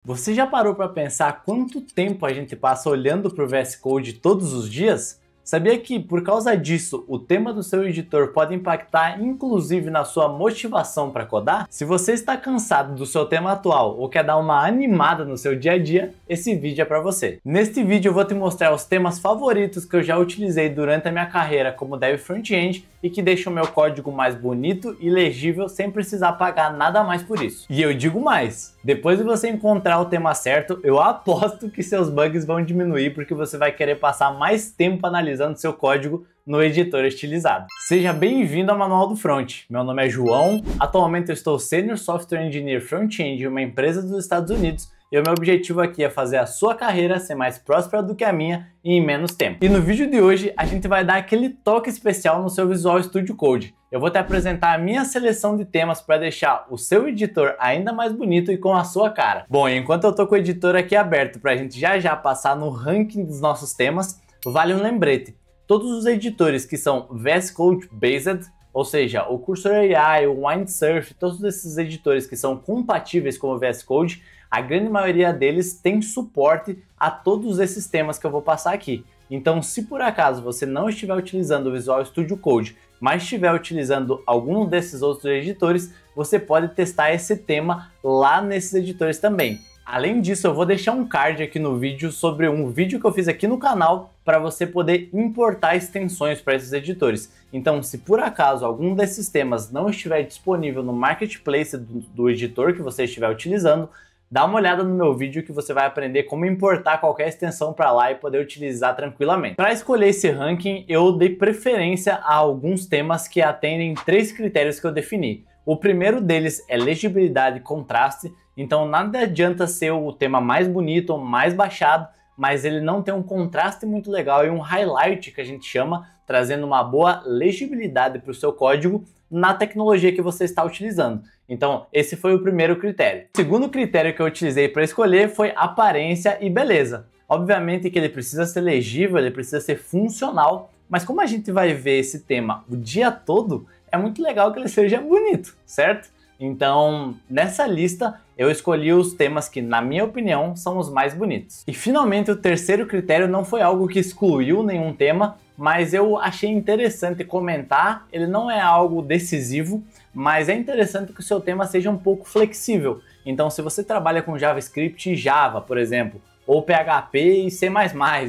Você já parou para pensar quanto tempo a gente passa olhando para o VS Code todos os dias? Sabia que, por causa disso, o tema do seu editor pode impactar inclusive na sua motivação para codar? Se você está cansado do seu tema atual ou quer dar uma animada no seu dia a dia, esse vídeo é para você. Neste vídeo eu vou te mostrar os temas favoritos que eu já utilizei durante a minha carreira como dev front-end e que deixam o meu código mais bonito e legível sem precisar pagar nada mais por isso. E eu digo mais, depois de você encontrar o tema certo, eu aposto que seus bugs vão diminuir porque você vai querer passar mais tempo analisando seu código no editor estilizado. Seja bem-vindo ao Manual do Front. Meu nome é João, atualmente eu estou Senior Software Engineer Front-End em uma empresa dos Estados Unidos e o meu objetivo aqui é fazer a sua carreira ser mais próspera do que a minha e em menos tempo. E no vídeo de hoje a gente vai dar aquele toque especial no seu Visual Studio Code. Eu vou te apresentar a minha seleção de temas para deixar o seu editor ainda mais bonito e com a sua cara. Bom, enquanto eu tô com o editor aqui aberto para a gente já passar no ranking dos nossos temas, vale um lembrete. Todos os editores que são VS Code Based, ou seja, o Cursor AI, o Windsurf, todos esses editores que são compatíveis com o VS Code, a grande maioria deles tem suporte a todos esses temas que eu vou passar aqui. Então, se por acaso você não estiver utilizando o Visual Studio Code, mas estiver utilizando algum desses outros editores, você pode testar esse tema lá nesses editores também. Além disso, eu vou deixar um card aqui no vídeo sobre um vídeo que eu fiz aqui no canal para você poder importar extensões para esses editores. Então, se por acaso algum desses temas não estiver disponível no marketplace do editor que você estiver utilizando, dá uma olhada no meu vídeo que você vai aprender como importar qualquer extensão para lá e poder utilizar tranquilamente. Para escolher esse ranking, eu dei preferência a alguns temas que atendem 3 critérios que eu defini. O primeiro deles é legibilidade e contraste, então nada adianta ser o tema mais bonito ou mais baixado, mas ele não tem um contraste muito legal e um highlight que a gente chama, trazendo uma boa legibilidade para o seu código na tecnologia que você está utilizando. Então esse foi o primeiro critério. O segundo critério que eu utilizei para escolher foi aparência e beleza. Obviamente que ele precisa ser legível, ele precisa ser funcional, mas como a gente vai ver esse tema o dia todo, é muito legal que ele seja bonito, certo? Então, nessa lista, eu escolhi os temas que, na minha opinião, são os mais bonitos. E finalmente, o terceiro critério não foi algo que excluiu nenhum tema, mas eu achei interessante comentar. Ele não é algo decisivo, mas é interessante que o seu tema seja um pouco flexível. Então, se você trabalha com JavaScript e Java, por exemplo, ou PHP e C++,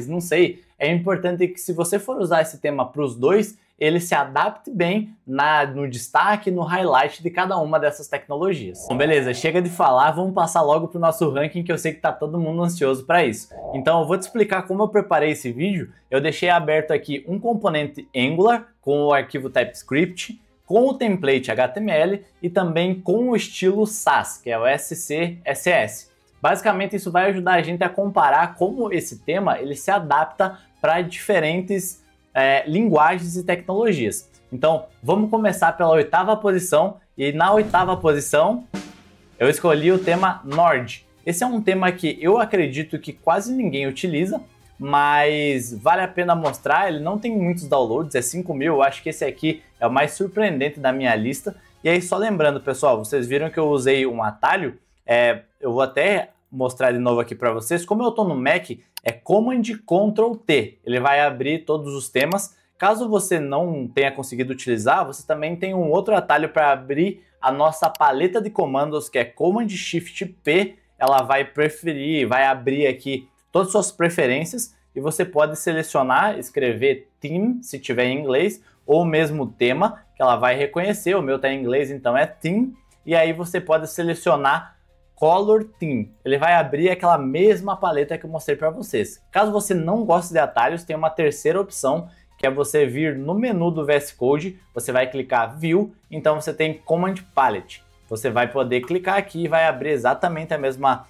não sei, é importante que se você for usar esse tema para os dois, ele se adapte bem no destaque, no highlight de cada uma dessas tecnologias. Bom, beleza, chega de falar, vamos passar logo para o nosso ranking que eu sei que está todo mundo ansioso para isso. Então eu vou te explicar como eu preparei esse vídeo. Eu deixei aberto aqui um componente Angular com o arquivo TypeScript, com o template HTML e também com o estilo Sass, que é o SCSS. Basicamente isso vai ajudar a gente a comparar como esse tema ele se adapta para diferentes linguagens e tecnologias. Então vamos começar pela 8ª posição e na 8ª posição eu escolhi o tema Nord. Esse é um tema que eu acredito que quase ninguém utiliza, mas vale a pena mostrar. Ele não tem muitos downloads, é 5.000, eu acho que esse aqui é o mais surpreendente da minha lista. E aí só lembrando, pessoal, vocês viram que eu usei um atalho, eu vou até mostrar de novo aqui para vocês. Como eu estou no Mac, é Command Ctrl T, ele vai abrir todos os temas. Caso você não tenha conseguido utilizar, você também tem um outro atalho para abrir a nossa paleta de comandos, que é Command Shift P. Ela vai vai abrir aqui todas as suas preferências e você pode selecionar, escrever theme, se tiver em inglês, ou mesmo tema, que ela vai reconhecer. O meu está em inglês, então é theme, e aí você pode selecionar Color Theme. Ele vai abrir aquela mesma paleta que eu mostrei para vocês. Caso você não goste de atalhos, tem uma terceira opção, que é você vir no menu do VS Code, você vai clicar View, então você tem Command Palette. Você vai poder clicar aqui e vai abrir exatamente a mesma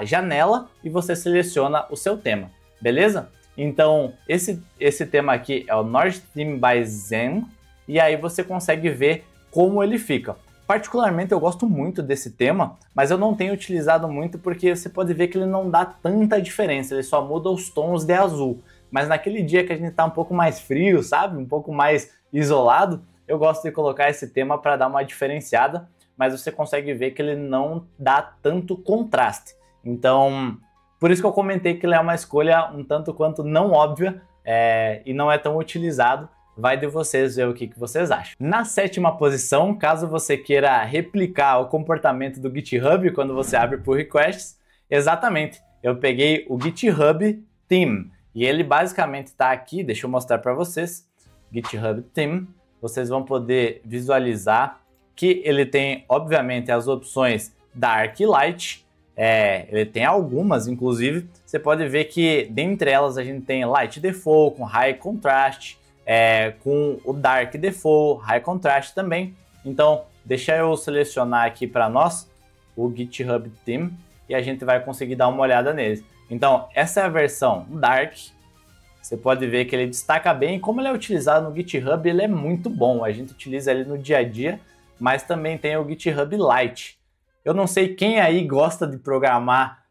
janela e você seleciona o seu tema, beleza? Então esse tema aqui é o Nord Theme by Zen, e aí você consegue ver como ele fica. Particularmente eu gosto muito desse tema, mas eu não tenho utilizado muito porque você pode ver que ele não dá tanta diferença, ele só muda os tons de azul. Mas naquele dia que a gente tá um pouco mais frio, sabe? Um pouco mais isolado, eu gosto de colocar esse tema para dar uma diferenciada, mas você consegue ver que ele não dá tanto contraste. Então, por isso que eu comentei que ele é uma escolha um tanto quanto não óbvia e não é tão utilizado. Vai de vocês ver o que vocês acham. Na sétima posição, caso você queira replicar o comportamento do GitHub quando você abre por requests, exatamente, eu peguei o GitHub Theme e ele basicamente está aqui, deixa eu mostrar para vocês, GitHub Theme, vocês vão poder visualizar que ele tem, obviamente, as opções Dark e Light, ele tem algumas, inclusive, você pode ver que dentre elas a gente tem Light Default, com High Contrast, com o Dark Default, High Contrast também. Então, deixa eu selecionar aqui para nós o GitHub Theme e a gente vai conseguir dar uma olhada neles. Então, essa é a versão Dark. Você pode ver que ele destaca bem. Como ele é utilizado no GitHub, ele é muito bom. A gente utiliza ele no dia a dia, mas também tem o GitHub Lite. Eu não sei quem aí gosta de programar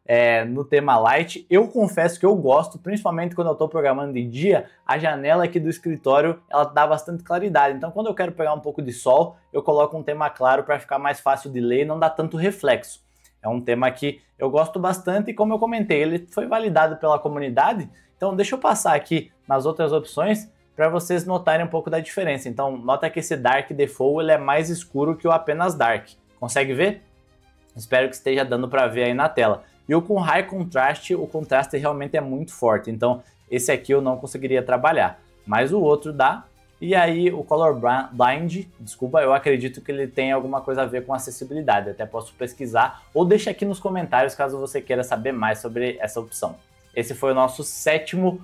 no tema Light. Eu confesso que eu gosto, principalmente quando eu estou programando de dia, a janela aqui do escritório ela dá bastante claridade. Então, quando eu quero pegar um pouco de sol, eu coloco um tema claro para ficar mais fácil de ler e não dá tanto reflexo. É um tema que eu gosto bastante e, como eu comentei, ele foi validado pela comunidade. Então, deixa eu passar aqui nas outras opções para vocês notarem um pouco da diferença. Então, nota que esse Dark Default ele é mais escuro que o apenas Dark. Consegue ver? Espero que esteja dando para ver aí na tela. E o com High Contrast, o contraste realmente é muito forte. Então, esse aqui eu não conseguiria trabalhar. Mas o outro dá. E aí, o Colorblind, desculpa, eu acredito que ele tem alguma coisa a ver com acessibilidade. Até posso pesquisar ou deixa aqui nos comentários caso você queira saber mais sobre essa opção. Esse foi o nosso sétimo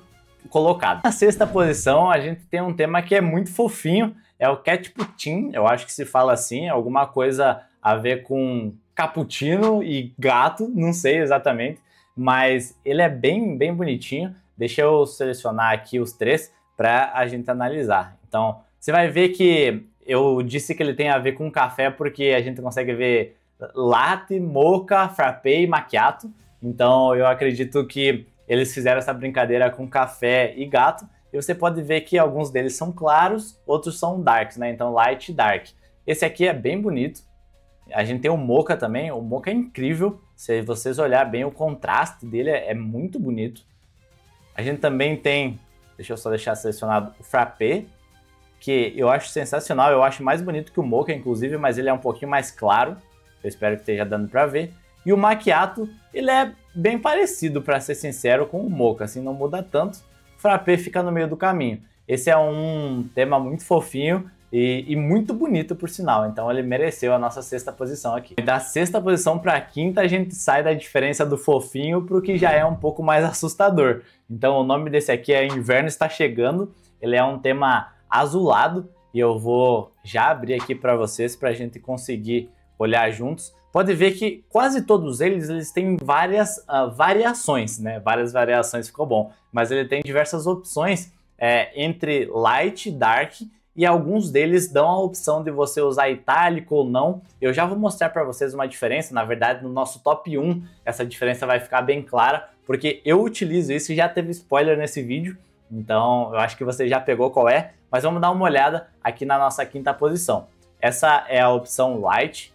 colocado. Na sexta posição, a gente tem um tema que é muito fofinho. É o Cat Putin, eu acho que se fala assim, alguma coisa a ver com cappuccino e gato, não sei exatamente, mas ele é bem bonitinho. Deixa eu selecionar aqui os três para a gente analisar. Então, você vai ver que eu disse que ele tem a ver com café porque a gente consegue ver latte, mocha, frappé e macchiato. Então, eu acredito que eles fizeram essa brincadeira com café e gato. E você pode ver que alguns deles são claros, outros são darks, né? Então, light e dark. Esse aqui é bem bonito. A gente tem o mocha também, o mocha é incrível, se vocês olharem bem o contraste dele é muito bonito. A gente também tem, deixa eu só deixar selecionado, o frappé, que eu acho sensacional, eu acho mais bonito que o mocha inclusive, mas ele é um pouquinho mais claro, eu espero que esteja dando para ver. E o macchiato, ele é bem parecido, para ser sincero, com o mocha, assim, não muda tanto, o frappé fica no meio do caminho. Esse é um tema muito fofinho, e muito bonito, por sinal. Então ele mereceu a nossa sexta posição aqui. Da sexta posição para a quinta, a gente sai da diferença do fofinho para o que já é um pouco mais assustador. Então o nome desse aqui é Inverno Está Chegando. Ele é um tema azulado. E eu vou já abrir aqui para vocês, para a gente conseguir olhar juntos. Pode ver que quase todos eles têm várias variações, né? Várias variações, ficou bom. Mas ele tem diversas opções entre Light e Dark. E alguns deles dão a opção de você usar itálico ou não. Eu já vou mostrar para vocês uma diferença. Na verdade, no nosso top 1, essa diferença vai ficar bem clara, porque eu utilizo isso e já teve spoiler nesse vídeo. Então, eu acho que você já pegou qual é. Mas vamos dar uma olhada aqui na nossa quinta posição. Essa é a opção Light.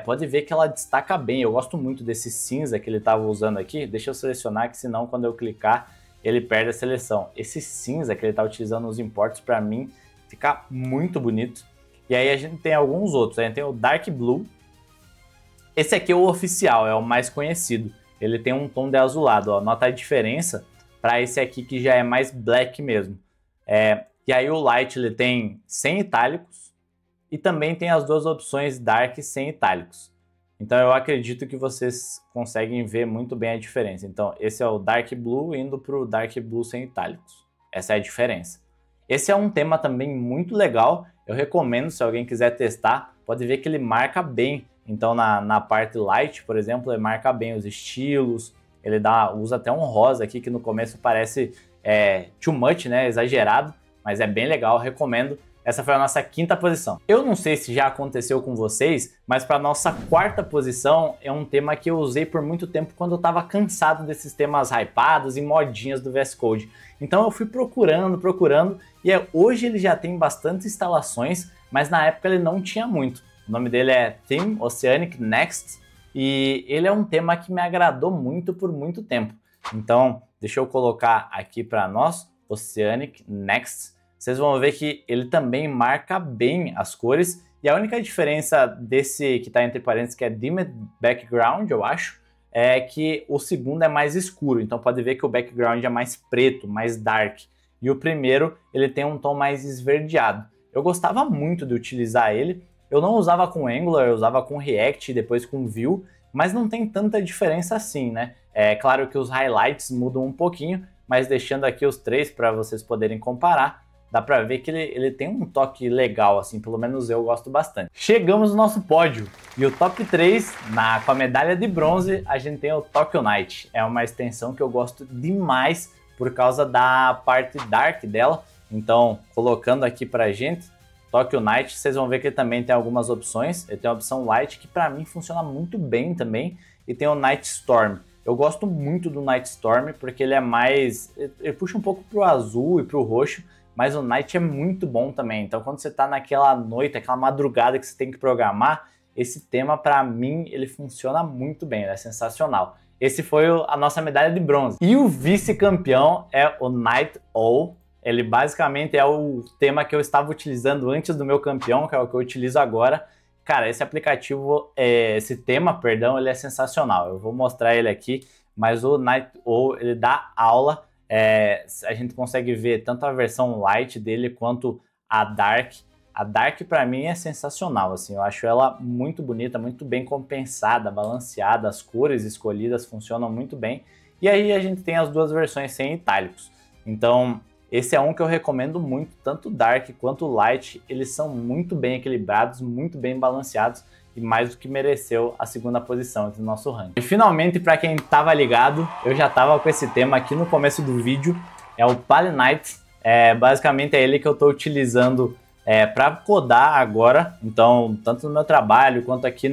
Pode ver que ela destaca bem. Eu gosto muito desse cinza que ele estava usando aqui. Deixa eu selecionar, que senão quando eu clicar, ele perde a seleção. Esse cinza que ele está utilizando nos imports, para mim, fica muito bonito. E aí a gente tem alguns outros. A gente tem o Dark Blue. Esse aqui é o oficial, é o mais conhecido. Ele tem um tom de azulado, ó. Nota a diferença para esse aqui que já é mais black mesmo. E aí o Light ele tem sem itálicos e também tem as duas opções Dark sem itálicos. Então eu acredito que vocês conseguem ver muito bem a diferença. Então esse é o Dark Blue indo para o Dark Blue sem itálicos. Essa é a diferença. Esse é um tema também muito legal, eu recomendo se alguém quiser testar, pode ver que ele marca bem. Então na parte Light, por exemplo, ele marca bem os estilos, ele usa até um rosa aqui que no começo parece too much, né, exagerado, mas é bem legal, eu recomendo. Essa foi a nossa quinta posição. Eu não sei se já aconteceu com vocês, mas para nossa quarta posição é um tema que eu usei por muito tempo quando eu estava cansado desses temas hypados e modinhas do VS Code. Então eu fui procurando e hoje ele já tem bastante instalações, mas na época ele não tinha muito. O nome dele é Theme Oceanic Next e ele é um tema que me agradou muito por muito tempo. Então, deixa eu colocar aqui para nós, Oceanic Next. Vocês vão ver que ele também marca bem as cores, e a única diferença desse que está entre parênteses, que é Dimmed Background, eu acho, é que o segundo é mais escuro. Então pode ver que o background é mais preto, mais dark. E o primeiro, ele tem um tom mais esverdeado. Eu gostava muito de utilizar ele. Eu não usava com Angular, eu usava com React e depois com Vue, mas não tem tanta diferença assim, né? É claro que os highlights mudam um pouquinho, mas deixando aqui os três para vocês poderem comparar, dá pra ver que ele tem um toque legal, assim, pelo menos eu gosto bastante. Chegamos no nosso pódio, e o top 3, com a medalha de bronze, a gente tem o Tokyo Night. É uma extensão que eu gosto demais por causa da parte dark dela. Então, colocando aqui pra gente, Tokyo Night, vocês vão ver que ele também tem algumas opções. Ele tem a opção Light, que pra mim funciona muito bem também, e tem o Night Storm. Eu gosto muito do Night Storm, porque ele é mais... ele puxa um pouco pro azul e pro roxo, mas o Night é muito bom também. Então quando você tá naquela noite, aquela madrugada que você tem que programar, esse tema pra mim ele funciona muito bem, é sensacional. Esse foi a nossa medalha de bronze. E o vice-campeão é o Night Owl. Ele basicamente é o tema que eu estava utilizando antes do meu campeão, que é o que eu utilizo agora. Cara, esse aplicativo, esse tema, perdão, ele é sensacional. Eu vou mostrar ele aqui, mas o Night Owl, ele dá aula. A gente consegue ver tanto a versão light dele quanto a dark. A dark para mim é sensacional, assim, eu acho ela muito bonita, muito bem compensada, balanceada, as cores escolhidas funcionam muito bem. E aí a gente tem as duas versões sem itálicos. Então esse é um que eu recomendo muito, tanto dark quanto light, eles são muito bem equilibrados, muito bem balanceados, e mais do que mereceu a segunda posição do nosso ranking. E finalmente, para quem estava ligado, eu já estava com esse tema aqui no começo do vídeo, é o Palinite. Basicamente é ele que eu estou utilizando para codar agora, então tanto no meu trabalho quanto aqui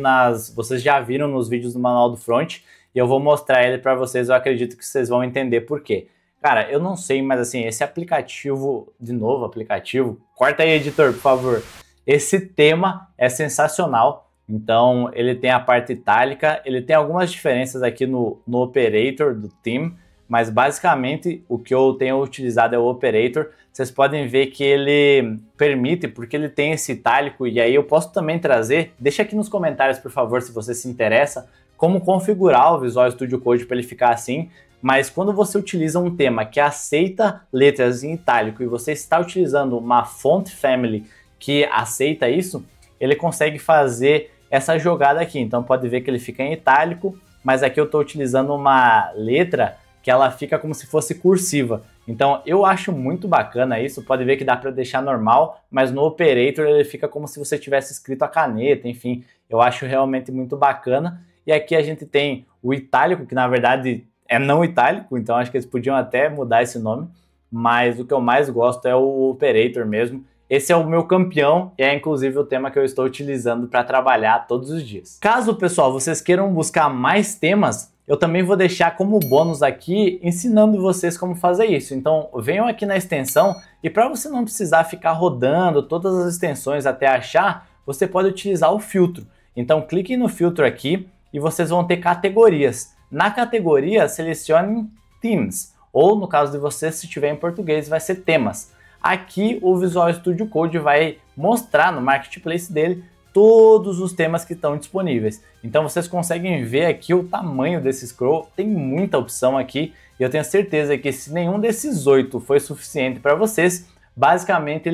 vocês já viram nos vídeos do Manual do Front, e eu vou mostrar ele para vocês, eu acredito que vocês vão entender por quê. Cara, eu não sei, mas assim, esse aplicativo, de novo aplicativo, corta aí editor, por favor, esse tema é sensacional. Então, ele tem a parte itálica, ele tem algumas diferenças aqui no operator do theme, mas basicamente o que eu tenho utilizado é o operator. Vocês podem ver que ele permite, porque ele tem esse itálico, e aí eu posso também trazer, deixa aqui nos comentários, por favor, se você se interessa, como configurar o Visual Studio Code para ele ficar assim. Mas quando você utiliza um tema que aceita letras em itálico e você está utilizando uma font family que aceita isso, ele consegue fazer essa jogada aqui. Então pode ver que ele fica em itálico, mas aqui eu estou utilizando uma letra que ela fica como se fosse cursiva. Então eu acho muito bacana isso, pode ver que dá para deixar normal, mas no operator ele fica como se você tivesse escrito a caneta, enfim, eu acho realmente muito bacana. E aqui a gente tem o itálico, que na verdade é não itálico, então acho que eles podiam até mudar esse nome, mas o que eu mais gosto é o operator mesmo. Esse é o meu campeão e é inclusive o tema que eu estou utilizando para trabalhar todos os dias. Caso, pessoal, vocês queiram buscar mais temas, eu também vou deixar como bônus aqui ensinando vocês como fazer isso. Então venham aqui na extensão e para você não precisar ficar rodando todas as extensões até achar, você pode utilizar o filtro. Então cliquem no filtro aqui e vocês vão ter categorias. Na categoria, selecionem Themes, ou no caso de vocês, se tiver em português, vai ser temas. Aqui o Visual Studio Code vai mostrar no marketplace dele todos os temas que estão disponíveis. Então vocês conseguem ver aqui o tamanho desse scroll, tem muita opção aqui, e eu tenho certeza que se nenhum desses 8 foi suficiente para vocês, basicamente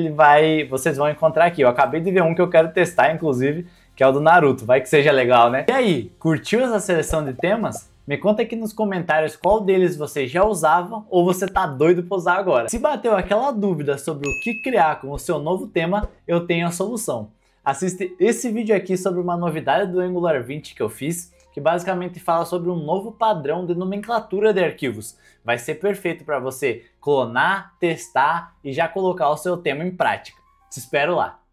vocês vão encontrar aqui. Eu acabei de ver um que eu quero testar, inclusive, que é o do Naruto, vai que seja legal, né? E aí, curtiu essa seleção de temas? Me conta aqui nos comentários qual deles você já usava ou você tá doido para usar agora. Se bateu aquela dúvida sobre o que criar com o seu novo tema, eu tenho a solução. Assiste esse vídeo aqui sobre uma novidade do Angular 20 que eu fiz, que basicamente fala sobre um novo padrão de nomenclatura de arquivos. Vai ser perfeito para você clonar, testar e já colocar o seu tema em prática. Te espero lá!